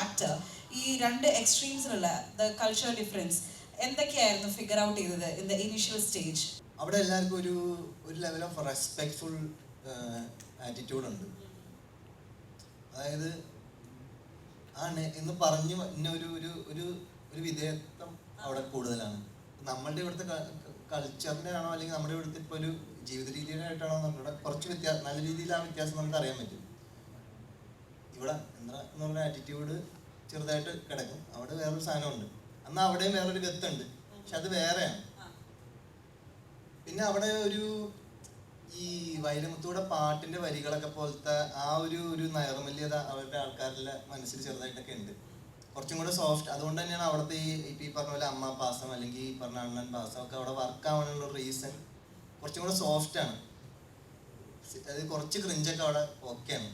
Actor ഈ രണ്ട് എക്സ്ട്രീംസിലുള്ള the culture difference എന്തൊക്കെയായിരുന്നു ഫിഗർ ഔട്ട് ചെയ്തത് ഇൻ ദ ഇനീഷ്യൽ സ്റ്റേജ്? അവിടെ എല്ലാവർക്കും ഒരു ലെവൽ ഓഫ് റെസ്പെക്ട്ഫുൾ ആറ്റിറ്റ്യൂഡ് ഉണ്ട്. അതായത് ആണ് എന്ന് പറഞ്ഞു പിന്നെ ഒരു വിധേയത്വം അവിടെ കൂടുതലാണ്. നമ്മളുടെ ഇവിടുത്തെ കൾച്ചറിൻ്റെ ആണോ അല്ലെങ്കിൽ നമ്മുടെ ഇവിടുത്തെ ഇപ്പോൾ ഒരു ജീവിത രീതിയുടെ ആയിട്ടാണോ നമ്മുടെ കുറച്ച് നല്ല രീതിയിൽ ആ വ്യത്യാസം നമുക്ക് അറിയാൻ പറ്റും. ഇവിടെ എന്താ എന്നുള്ള ആറ്റിറ്റ്യൂഡ് ചെറുതായിട്ട് കിടക്കും. അവിടെ വേറൊരു സാധനമുണ്ട്, എന്നാൽ അവിടെയും വേറൊരു ഗത്തുണ്ട്, പക്ഷെ അത് വേറെയാണ്. പിന്നെ അവിടെ ഈ വൈരമുത്തൂടെ പാട്ടിന്റെ വരികളൊക്കെ പോലത്തെ ആ ഒരു നൈർമല്യത അവരുടെ ആൾക്കാരുടെ മനസ്സിൽ ചെറുതായിട്ടൊക്കെ ഉണ്ട്, കുറച്ചും കൂടെ സോഫ്റ്റ്. അതുകൊണ്ട് തന്നെയാണ് അവിടുത്തെ ഈ പറഞ്ഞ പോലെ അമ്മ പാസം അല്ലെങ്കിൽ ഈ പറഞ്ഞ അണ്ണൻ പാസം ഒക്കെ അവിടെ വർക്ക് ആവാനുള്ള റീസൺ കുറച്ചും കൂടെ സോഫ്റ്റ് ആണ്. അത് കുറച്ച് ക്രിഞ്ചൊക്കെ അവിടെ ഓക്കെയാണ്.